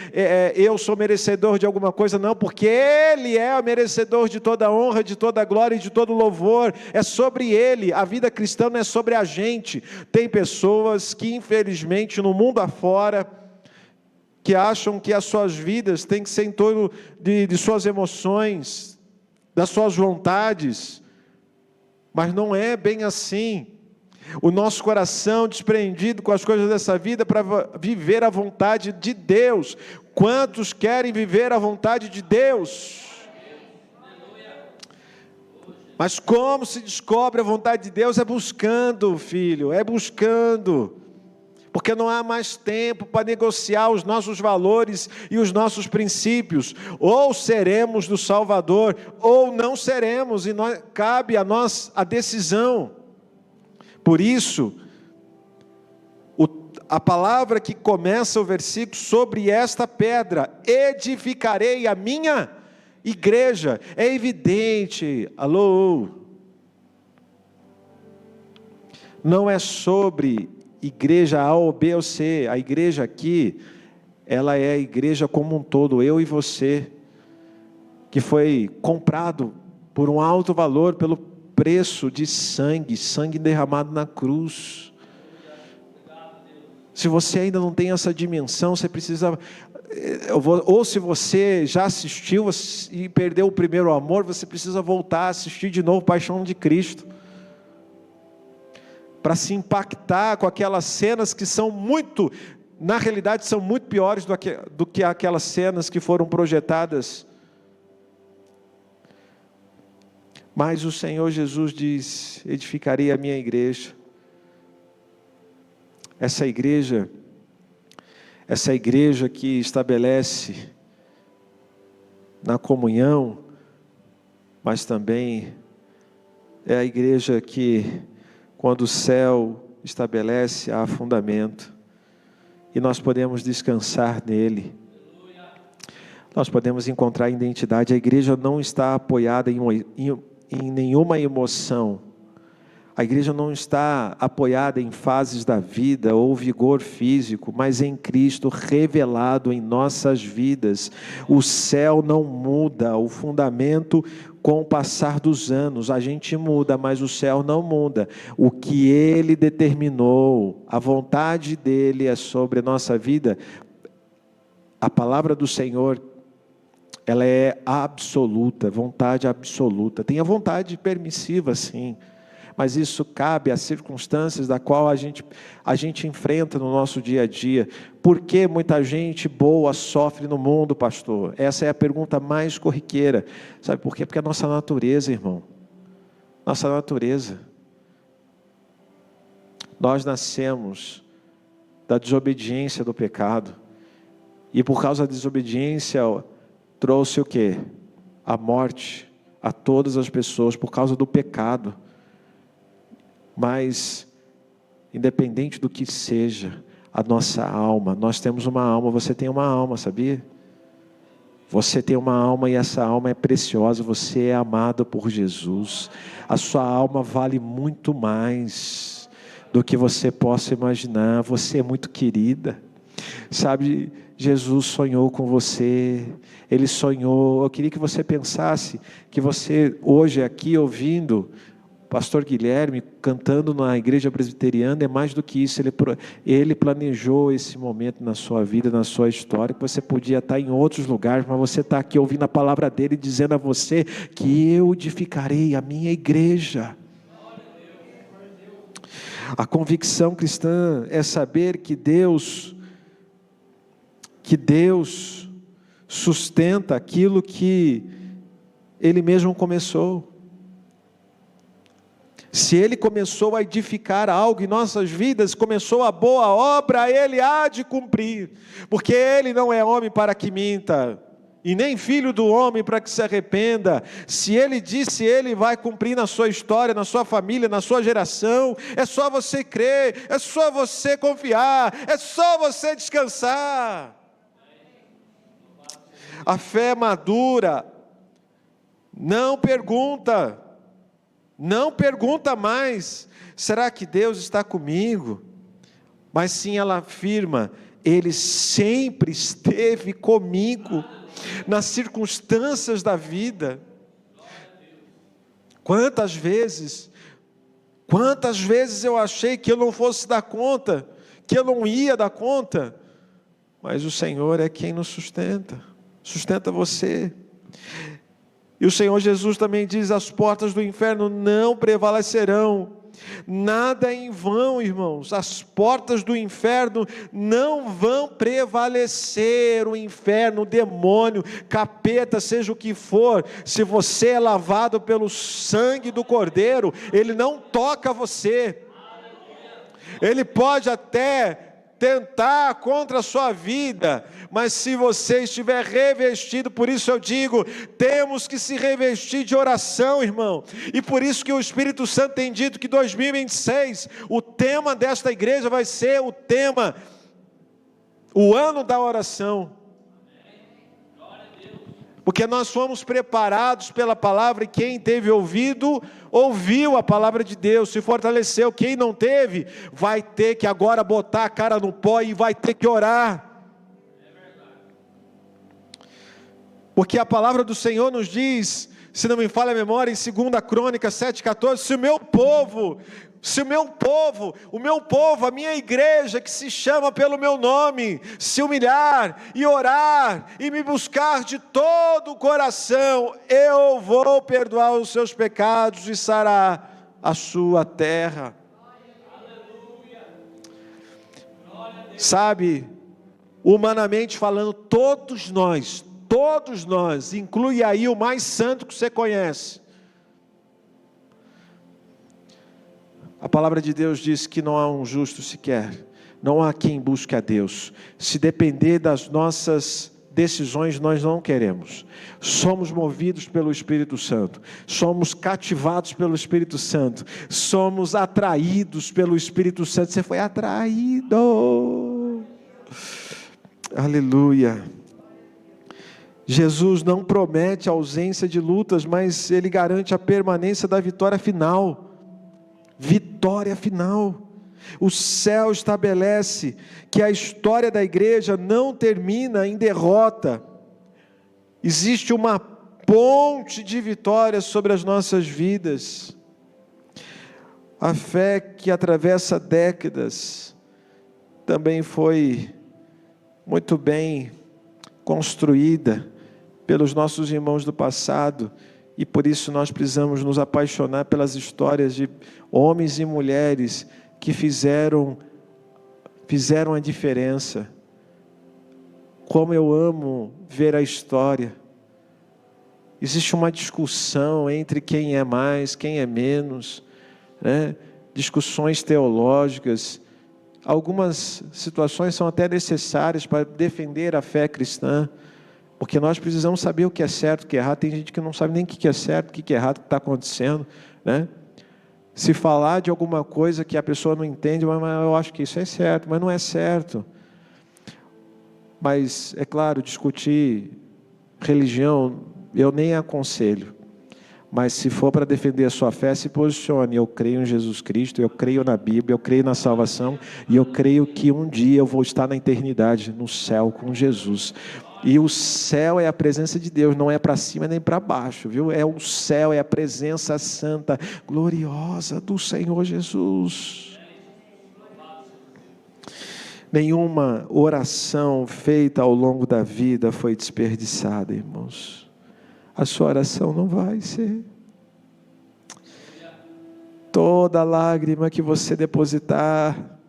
eu sou merecedor de alguma coisa, não, porque Ele é o merecedor de toda honra, de toda glória e de todo louvor. É sobre Ele. A vida cristã não é sobre a gente. Tem pessoas que infelizmente no mundo afora, que acham que as suas vidas têm que ser em torno de suas emoções, das suas vontades, mas não é bem assim. O nosso coração desprendido com as coisas dessa vida para viver a vontade de Deus. Quantos querem viver a vontade de Deus? Mas como se descobre a vontade de Deus? É buscando, filho, é buscando. Porque não há mais tempo para negociar os nossos valores e os nossos princípios. Ou seremos do Salvador, ou não seremos, e cabe a nós a decisão. Por isso, a palavra que começa o versículo: sobre esta pedra edificarei a minha igreja. É evidente, não é sobre igreja A ou B ou C. A igreja aqui, ela é a igreja como um todo, eu e você, que foi comprado por um alto valor, pelo preço de sangue derramado na cruz. Se você ainda não tem essa dimensão, você precisa, ou se você já assistiu e perdeu o primeiro amor, você precisa voltar a assistir de novo Paixão de Cristo, para se impactar com aquelas cenas que são na realidade são muito piores do que aquelas cenas que foram projetadas. Mas o Senhor Jesus diz: edificarei a minha igreja. Essa igreja que estabelece na comunhão, mas também é a igreja que, quando o céu estabelece, há fundamento, e nós podemos descansar nele. Nós podemos encontrar identidade. A igreja não está apoiada em nenhuma emoção. A igreja não está apoiada em fases da vida ou vigor físico, mas em Cristo revelado em nossas vidas. O céu não muda, o fundamento com o passar dos anos. A gente muda, mas o céu não muda. O que Ele determinou, a vontade dEle é sobre a nossa vida. A palavra do Senhor, ela é absoluta, vontade absoluta. Tem a vontade permissiva, sim, mas isso cabe às circunstâncias da qual a gente enfrenta no nosso dia a dia. Por que muita gente boa sofre no mundo, pastor? Essa é a pergunta mais corriqueira. Sabe por quê? Porque é a nossa natureza, irmão. Nossa natureza. Nós nascemos da desobediência do pecado. E por causa da desobediência, trouxe o quê? A morte a todas as pessoas por causa do pecado. Mas, independente do que seja, a nossa alma, nós temos uma alma, você tem uma alma, sabia? Você tem uma alma e essa alma é preciosa, você é amado por Jesus. A sua alma vale muito mais do que você possa imaginar, você é muito querida. Sabe, Jesus sonhou com você, Ele sonhou. Eu queria que você pensasse, que você hoje aqui ouvindo o pastor Guilherme cantando na igreja presbiteriana, é mais do que isso, ele planejou esse momento na sua vida, na sua história, que você podia estar em outros lugares, mas você está aqui ouvindo a palavra dele, dizendo a você, que eu edificarei a minha igreja. A convicção cristã é saber que Deus sustenta aquilo que Ele mesmo começou. Se Ele começou a edificar algo em nossas vidas, começou a boa obra, Ele há de cumprir, porque Ele não é homem para que minta, e nem filho do homem para que se arrependa. Se Ele disse, Ele vai cumprir na sua história, na sua família, na sua geração. É só você crer, é só você confiar, é só você descansar. A fé madura não pergunta mais, será que Deus está comigo? Mas sim, ela afirma, Ele sempre esteve comigo, nas circunstâncias da vida. Quantas vezes eu achei que eu não fosse dar conta, que eu não ia dar conta, mas o Senhor é quem nos sustenta você. E o Senhor Jesus também diz, as portas do inferno não prevalecerão. Nada é em vão, irmãos, as portas do inferno não vão prevalecer. O inferno, o demônio, capeta, seja o que for, se você é lavado pelo sangue do Cordeiro, ele não toca você. Ele pode até tentar contra a sua vida, mas se você estiver revestido, por isso eu digo, temos que se revestir de oração, irmão, e por isso que o Espírito Santo tem dito que 2026, o tema desta igreja vai ser o ano da oração, porque nós fomos preparados pela palavra, e quem teve ouvido, ouviu a palavra de Deus, se fortaleceu. Quem não teve, vai ter que agora botar a cara no pó e vai ter que orar. Porque a palavra do Senhor nos diz, se não me falha a memória, em 2 Crônicas 7,14, se o meu povo, a minha igreja, que se chama pelo meu nome, se humilhar e orar e me buscar de todo o coração, eu vou perdoar os seus pecados e sarar a sua terra. Sabe, humanamente falando, todos nós, inclui aí o mais santo que você conhece. A palavra de Deus diz que não há um justo sequer, não há quem busque a Deus. Se depender das nossas decisões, nós não queremos. Somos movidos pelo Espírito Santo, somos cativados pelo Espírito Santo, somos atraídos pelo Espírito Santo. Você foi atraído. Aleluia. Jesus não promete a ausência de lutas, mas Ele garante a permanência da vitória final. Vitória final. O céu estabelece que a história da igreja não termina em derrota. Existe uma ponte de vitórias sobre as nossas vidas. A fé que atravessa décadas também foi muito bem construída pelos nossos irmãos do passado, E por isso nós precisamos nos apaixonar pelas histórias de homens e mulheres que fizeram a diferença. Como eu amo ver a história. Existe uma discussão entre quem é mais, quem é menos, né? Discussões teológicas. Algumas situações são até necessárias para defender a fé cristã, porque nós precisamos saber o que é certo, o que é errado. Tem gente que não sabe nem o que é certo, o que é errado, o que está acontecendo, né? Se falar de alguma coisa que a pessoa não entende, mas eu acho que isso é certo, mas não é certo. Mas, é claro, discutir religião, eu nem aconselho. Mas se for para defender a sua fé, se posicione. Eu creio em Jesus Cristo, eu creio na Bíblia, eu creio na salvação, e eu creio que um dia eu vou estar na eternidade, no céu com Jesus. E o céu é a presença de Deus, não é para cima nem para baixo, viu? É o céu, é a presença santa, gloriosa do Senhor Jesus. Nenhuma oração feita ao longo da vida foi desperdiçada, irmãos. A sua oração não vai ser. Toda lágrima que você depositar,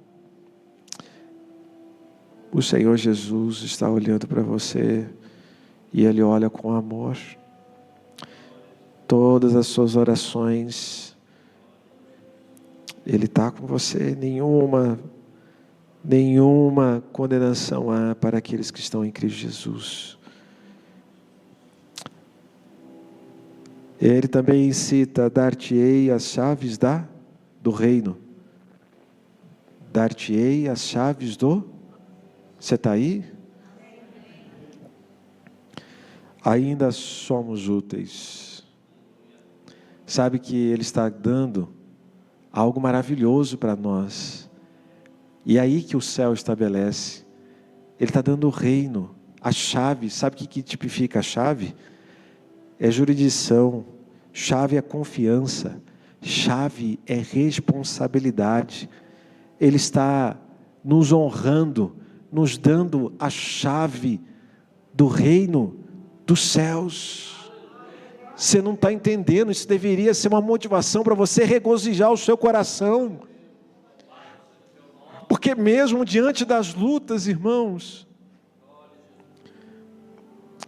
o Senhor Jesus está olhando para você e Ele olha com amor. Todas as suas orações, Ele está com você. Nenhuma condenação há para aqueles que estão em Cristo Jesus. Ele também incita: dar-te-ei as chaves do reino. Dar-te-ei as chaves do... Você está aí? Ainda somos úteis. Sabe que Ele está dando algo maravilhoso para nós. E é aí que o céu estabelece. Ele está dando o reino, a chave. Sabe o que tipifica a chave? É jurisdição, chave é confiança, chave é responsabilidade. Ele está nos honrando, nos dando a chave do reino dos céus. Você não está entendendo, isso deveria ser uma motivação para você regozijar o seu coração. Porque mesmo diante das lutas, irmãos,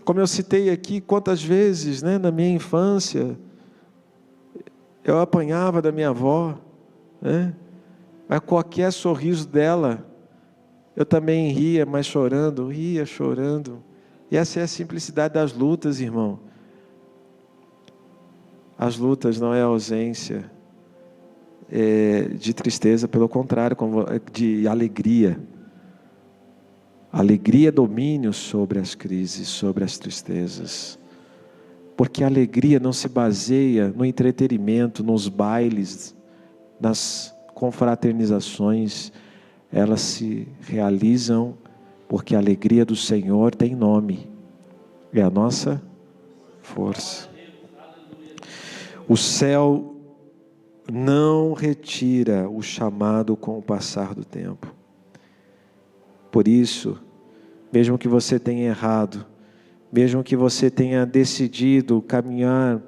como eu citei aqui, quantas vezes, né, na minha infância, eu apanhava da minha avó, né? Mas qualquer sorriso dela, eu também ria, mas chorando. E essa é a simplicidade das lutas, irmão. As lutas não é ausência de tristeza, pelo contrário, de alegria. Alegria é domínio sobre as crises, sobre as tristezas. Porque a alegria não se baseia no entretenimento, nos bailes, nas confraternizações. Elas se realizam porque a alegria do Senhor tem nome. É a nossa força. O céu não retira o chamado com o passar do tempo. Por isso, mesmo que você tenha errado, mesmo que você tenha decidido caminhar,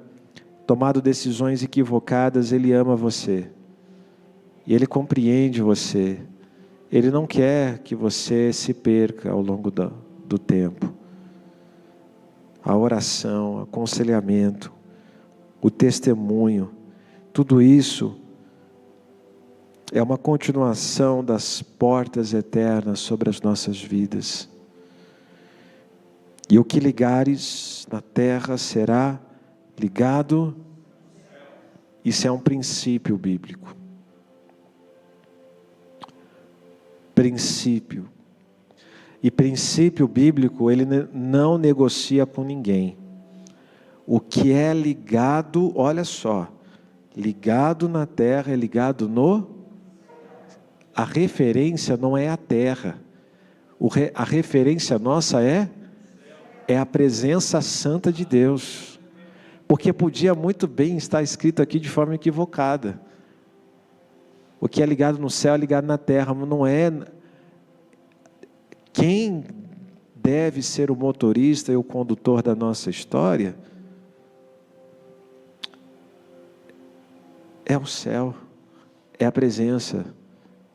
tomado decisões equivocadas, Ele ama você. E Ele compreende você. Ele não quer que você se perca ao longo do tempo. A oração, o aconselhamento, o testemunho, tudo isso é uma continuação das portas eternas sobre as nossas vidas. E o que ligares na terra será ligado. Isso é um princípio bíblico. Princípio. E princípio bíblico, ele não negocia com ninguém. O que é ligado, olha só, ligado na terra é ligado no... A referência não é a terra. A referência nossa é a presença santa de Deus. Porque podia muito bem estar escrito aqui de forma equivocada. O que é ligado no céu é ligado na terra, mas não é. Quem deve ser o motorista e o condutor da nossa história é o céu, é a presença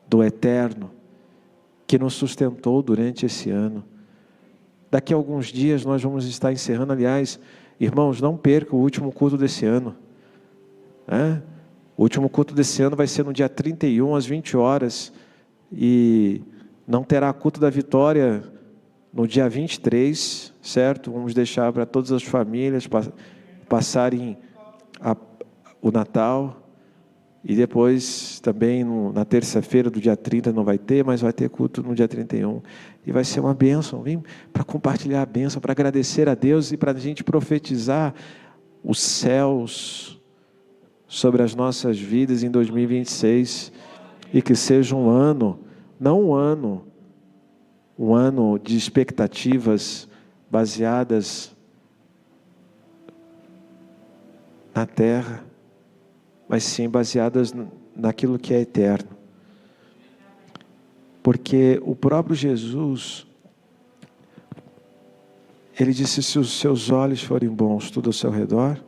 do Eterno que nos sustentou durante esse ano. Daqui a alguns dias nós vamos estar encerrando. Aliás, irmãos, não percam o último culto desse ano. O último culto desse ano vai ser no dia 31, às 20 horas. E não terá culto da vitória no dia 23, certo? Vamos deixar para todas as famílias passarem o Natal. E depois também na terça-feira do dia 30 não vai ter, mas vai ter culto no dia 31. E vai ser uma bênção. Vem para compartilhar a bênção, para agradecer a Deus e para a gente profetizar os céus sobre as nossas vidas em 2026. E que seja um ano, não um ano de expectativas baseadas na terra, mas sim baseadas naquilo que é eterno. Porque o próprio Jesus, Ele disse: se os seus olhos forem bons, tudo ao seu redor,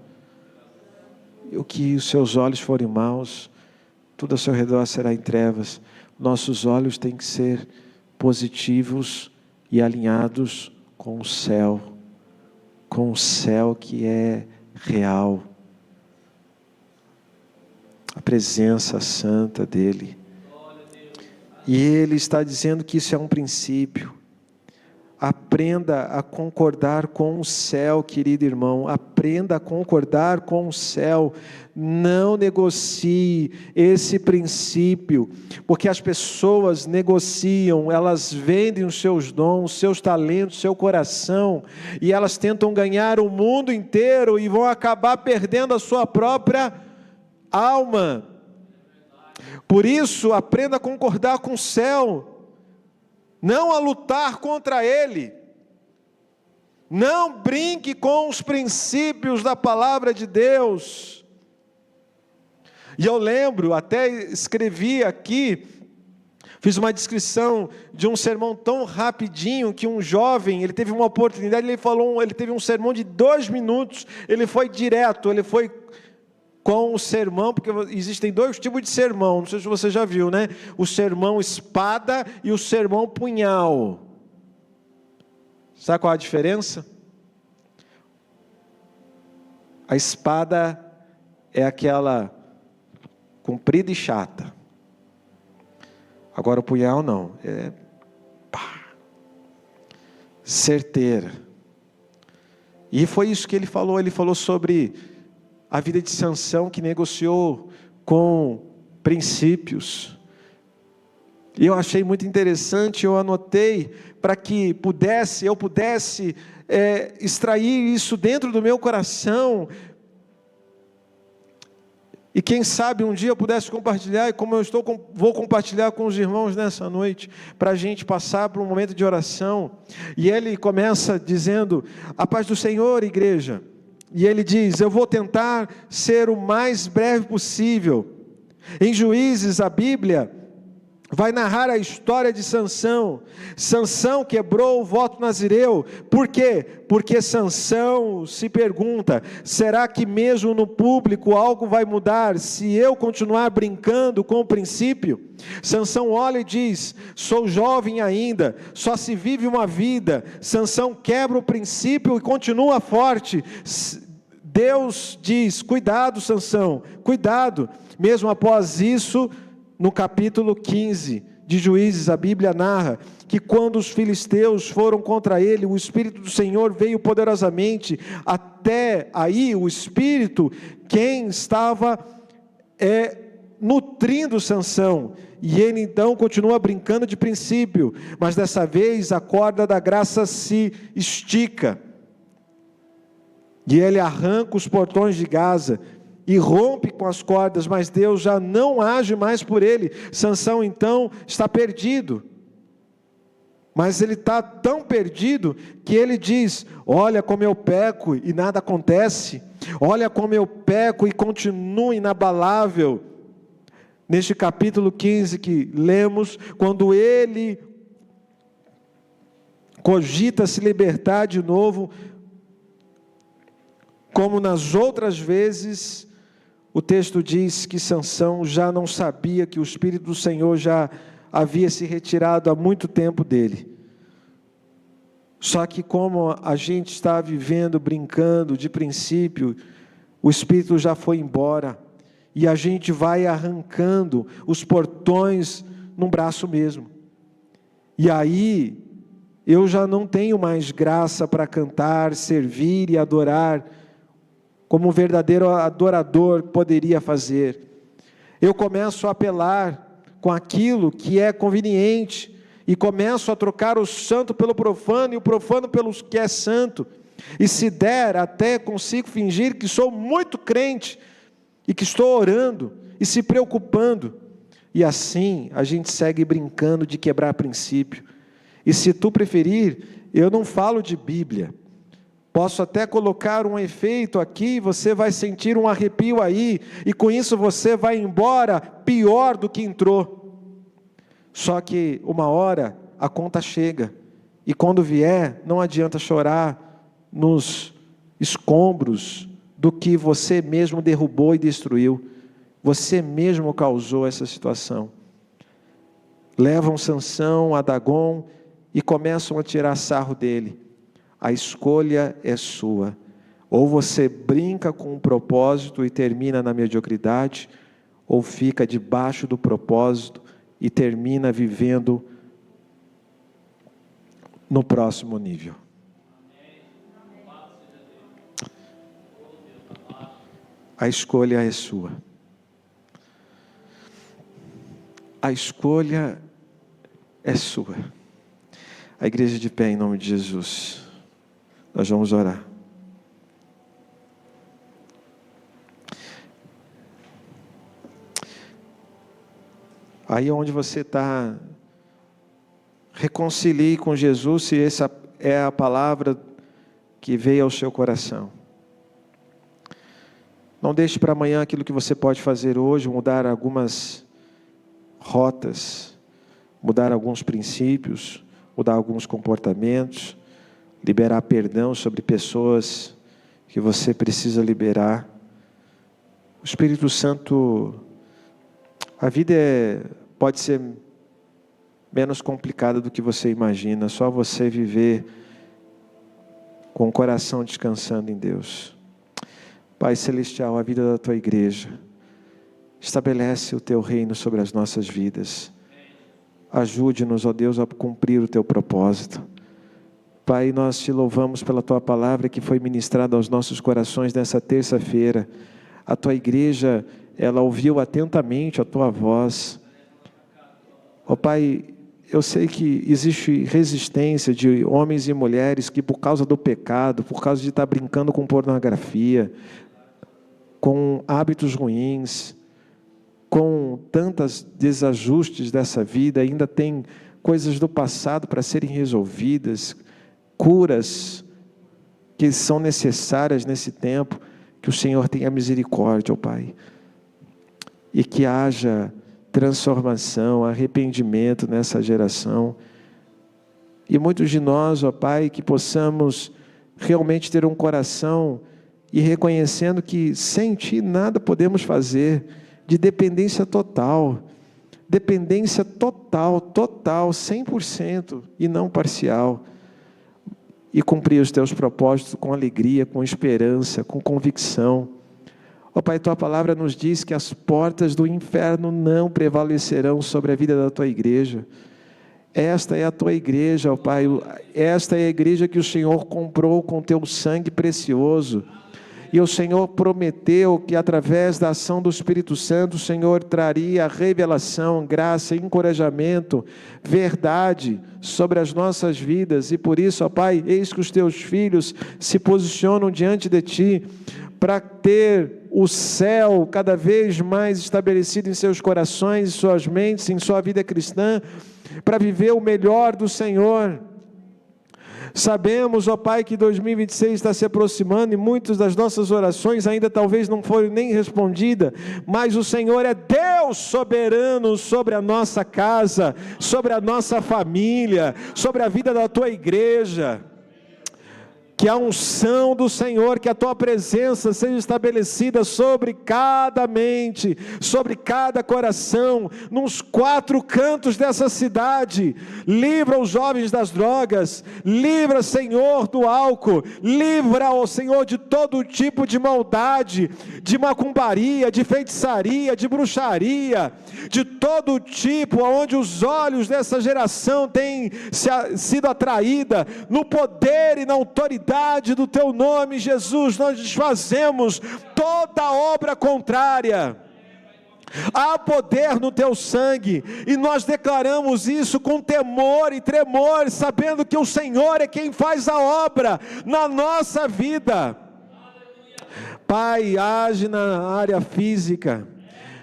e o que os seus olhos forem maus, tudo ao seu redor será em trevas. Nossos olhos têm que ser positivos e alinhados com o céu que é real. A presença santa dEle. E Ele está dizendo que isso é um princípio. Aprenda a concordar com o céu, querido irmão. Aprenda a concordar com o céu. Não negocie esse princípio, porque as pessoas negociam, elas vendem os seus dons, os seus talentos, seu coração, e elas tentam ganhar o mundo inteiro e vão acabar perdendo a sua própria alma. Por isso, aprenda a concordar com o céu, não a lutar contra ele. Não brinque com os princípios da palavra de Deus. E eu lembro, até escrevi aqui, fiz uma descrição de um sermão tão rapidinho, que um jovem, ele teve uma oportunidade, ele teve um sermão de 2 minutos, ele foi direto, ele foi com o sermão, porque existem 2 tipos de sermão, não sei se você já viu, né? O sermão espada e o sermão punhal. Sabe qual a diferença? A espada é aquela comprida e chata. Agora o punhal não, é certeira. E foi isso que ele falou sobre a vida de Sansão, que negociou com princípios. E eu achei muito interessante, eu anotei para que eu pudesse extrair isso dentro do meu coração. E quem sabe um dia eu pudesse compartilhar, e como vou compartilhar com os irmãos nessa noite, para a gente passar por um momento de oração. E ele começa dizendo: a paz do Senhor, igreja. E ele diz: eu vou tentar ser o mais breve possível. Em Juízes, a Bíblia vai narrar a história de Sansão. Sansão quebrou o voto nazireu. Por quê? Porque Sansão se pergunta: será que mesmo no público algo vai mudar se eu continuar brincando com o princípio? Sansão olha e diz: sou jovem ainda, só se vive uma vida. Sansão quebra o princípio e continua forte. Deus diz: cuidado, Sansão, cuidado. Mesmo após isso, no capítulo 15 de Juízes, a Bíblia narra que quando os filisteus foram contra ele, o Espírito do Senhor veio poderosamente. Até aí o Espírito, quem estava nutrindo Sansão, e ele então continua brincando de princípio, mas dessa vez a corda da graça se estica, e ele arranca os portões de Gaza, e rompe com as cordas, mas Deus já não age mais por ele. Sansão então está perdido, mas ele está tão perdido, que ele diz: olha como eu peco e nada acontece, olha como eu peco e continuo inabalável. Neste capítulo 15 que lemos, quando ele cogita se libertar de novo, como nas outras vezes, O texto diz que Sansão já não sabia que o Espírito do Senhor já havia se retirado há muito tempo dele. Só que como a gente está vivendo, brincando, de princípio, o Espírito já foi embora, e a gente vai arrancando os portões num braço mesmo. E aí, eu já não tenho mais graça para cantar, servir e adorar, como um verdadeiro adorador poderia fazer. Eu começo a apelar com aquilo que é conveniente, e começo a trocar o santo pelo profano, e o profano pelo que é santo, e se der, até consigo fingir que sou muito crente, e que estou orando, e se preocupando, e assim a gente segue brincando de quebrar princípio. E se tu preferir, eu não falo de Bíblia, posso até colocar um efeito aqui, você vai sentir um arrepio aí, e com isso você vai embora pior do que entrou. Só que uma hora a conta chega, e quando vier, não adianta chorar nos escombros do que você mesmo derrubou e destruiu. Você mesmo causou essa situação. Levam Sansão a Dagon e começam a tirar sarro dele. A escolha é sua. Ou você brinca com um propósito e termina na mediocridade, ou fica debaixo do propósito e termina vivendo no próximo nível. A escolha é sua. A escolha é sua. A igreja de pé em nome de Jesus. Nós vamos orar. Aí onde você está, reconcilie com Jesus, se essa é a palavra que veio ao seu coração. Não deixe para amanhã aquilo que você pode fazer hoje, mudar algumas rotas, mudar alguns princípios, mudar alguns comportamentos, liberar perdão sobre pessoas que você precisa liberar. O Espírito Santo, a vida pode ser menos complicada do que você imagina, só você viver com o coração descansando em Deus. Pai Celestial, a vida da Tua igreja, estabelece o Teu reino sobre as nossas vidas. Ajude-nos, ó Deus, a cumprir o Teu propósito. Pai, nós Te louvamos pela Tua palavra que foi ministrada aos nossos corações nessa terça-feira. A Tua igreja, ela ouviu atentamente a Tua voz. Ó Pai, eu sei que existe resistência de homens e mulheres que por causa do pecado, por causa de estar brincando com pornografia, com hábitos ruins, com tantos desajustes dessa vida, ainda tem coisas do passado para serem resolvidas, curas que são necessárias nesse tempo, que o Senhor tenha misericórdia, ó Pai, e que haja transformação, arrependimento nessa geração, e muitos de nós, ó Pai, que possamos realmente ter um coração e reconhecendo que sem Ti nada podemos fazer, de dependência total, 100% e não parcial, e cumprir os Teus propósitos com alegria, com esperança, com convicção. Ó Pai, Tua palavra nos diz que as portas do inferno não prevalecerão sobre a vida da Tua igreja. Esta é a Tua igreja, ó Pai, esta é a igreja que o Senhor comprou com Teu sangue precioso. E o Senhor prometeu que através da ação do Espírito Santo, o Senhor traria revelação, graça, encorajamento, verdade sobre as nossas vidas. E por isso, ó Pai, eis que os Teus filhos se posicionam diante de Ti, para ter o céu cada vez mais estabelecido em seus corações, em suas mentes, em sua vida cristã, para viver o melhor do Senhor. Sabemos, ó Pai, que 2026 está se aproximando e muitas das nossas orações ainda talvez não foram nem respondidas, mas o Senhor é Deus soberano sobre a nossa casa, sobre a nossa família, sobre a vida da Tua igreja. Que a unção do Senhor, que a tua presença seja estabelecida sobre cada mente, sobre cada coração, nos 4 cantos dessa cidade. Livra os jovens das drogas, livra, Senhor, do álcool, livra, ó Senhor, de todo tipo de maldade, de macumbaria, de feitiçaria, de bruxaria, de todo tipo, onde os olhos dessa geração têm sido atraída, no poder e na autoridade do teu nome, Jesus, nós desfazemos toda obra contrária. Há poder no teu sangue, e nós declaramos isso com temor e tremor, sabendo que o Senhor é quem faz a obra na nossa vida. Pai, age na área física.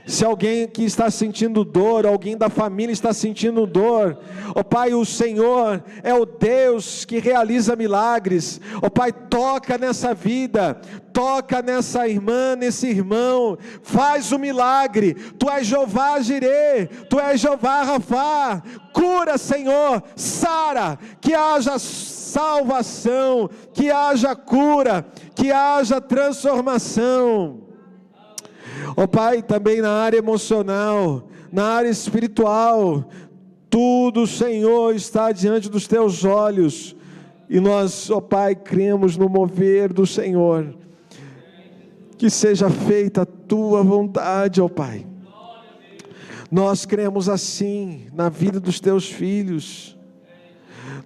Se alguém que está sentindo dor, alguém da família está sentindo dor, ó Pai, o Senhor é o Deus que realiza milagres. Ó Pai, toca nessa vida, toca nessa irmã, nesse irmão, faz o milagre. Tu és Jeová Jirê, Tu és Jeová Rafá. Cura, Senhor, sara, que haja salvação, que haja cura, que haja transformação. Ó Pai, também na área emocional, na área espiritual, tudo, Senhor, está diante dos teus olhos, e nós, ó Pai, cremos no mover do Senhor. Que seja feita a tua vontade, ó Pai. Nós cremos assim na vida dos teus filhos.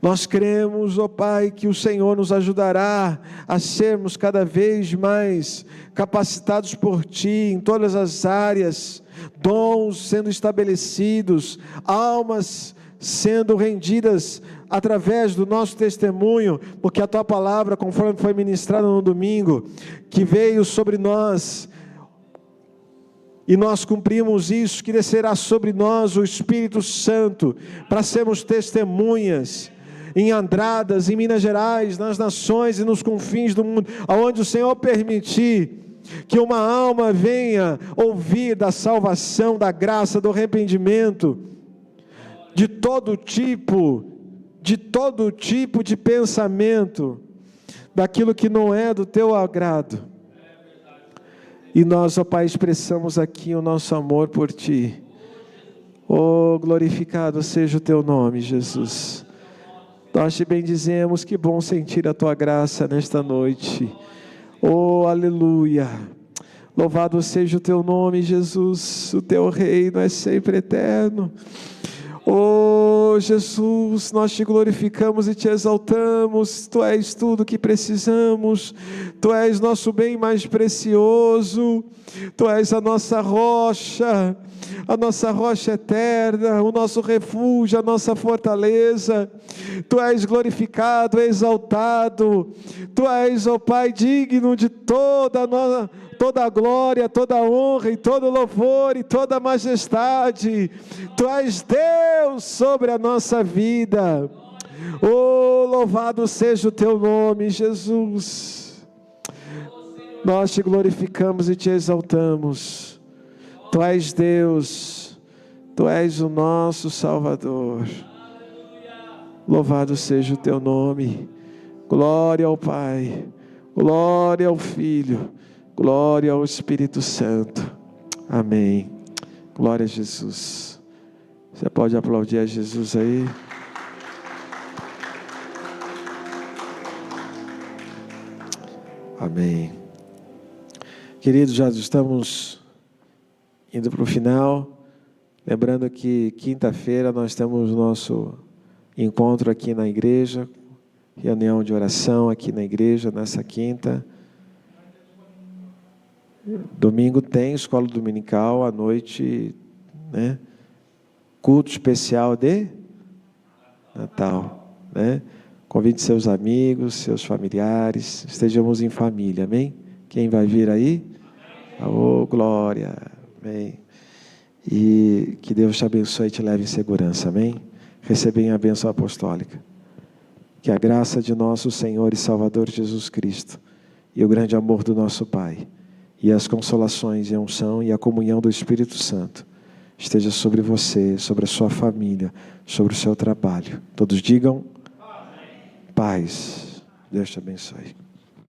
Nós cremos, ó Pai, que o Senhor nos ajudará a sermos cada vez mais capacitados por Ti em todas as áreas, dons sendo estabelecidos, almas sendo rendidas através do nosso testemunho, porque a Tua palavra, conforme foi ministrada no domingo, que veio sobre nós, e nós cumprimos isso, que descerá sobre nós o Espírito Santo, para sermos testemunhas, em Andradas, em Minas Gerais, nas nações e nos confins do mundo, aonde o Senhor permitir que uma alma venha ouvir da salvação, da graça, do arrependimento, de todo tipo de pensamento, daquilo que não é do teu agrado. E nós, ó Pai, expressamos aqui o nosso amor por Ti. Oh, glorificado seja o Teu nome, Jesus. Nós Te bendizemos, que bom sentir a Tua graça nesta noite. Oh, aleluia. Louvado seja o Teu nome, Jesus. O Teu reino é sempre eterno. Oh, Jesus, nós Te glorificamos e Te exaltamos. Tu és tudo que precisamos. Tu és nosso bem mais precioso. Tu és a nossa rocha eterna, o nosso refúgio, a nossa fortaleza. Tu és glorificado, exaltado. Tu és, ó Pai, digno de toda a glória, toda a honra e todo o louvor e toda a majestade. Tu és Deus sobre a nossa vida. Oh, louvado seja o Teu nome, Jesus. Nós Te glorificamos e Te exaltamos. Tu és Deus, Tu és o nosso Salvador. Louvado seja o Teu nome. Glória ao Pai, glória ao Filho, glória ao Espírito Santo. Amém. Glória a Jesus. Você pode aplaudir a Jesus aí? Amém. Queridos, já estamos indo para o final. Lembrando que quinta-feira nós temos nosso encontro aqui na igreja, reunião de oração aqui na igreja, nessa quinta. Domingo tem escola dominical, à noite, né? Culto especial de Natal, né? Convide seus amigos, seus familiares, estejamos em família, amém? Quem vai vir aí? Oh, glória, amém. E que Deus te abençoe e te leve em segurança, amém? Recebem a bênção apostólica. Que a graça de nosso Senhor e Salvador Jesus Cristo, e o grande amor do nosso Pai, e as consolações e a unção e a comunhão do Espírito Santo, esteja sobre você, sobre a sua família, sobre o seu trabalho. Todos digam: paz. Deus te abençoe.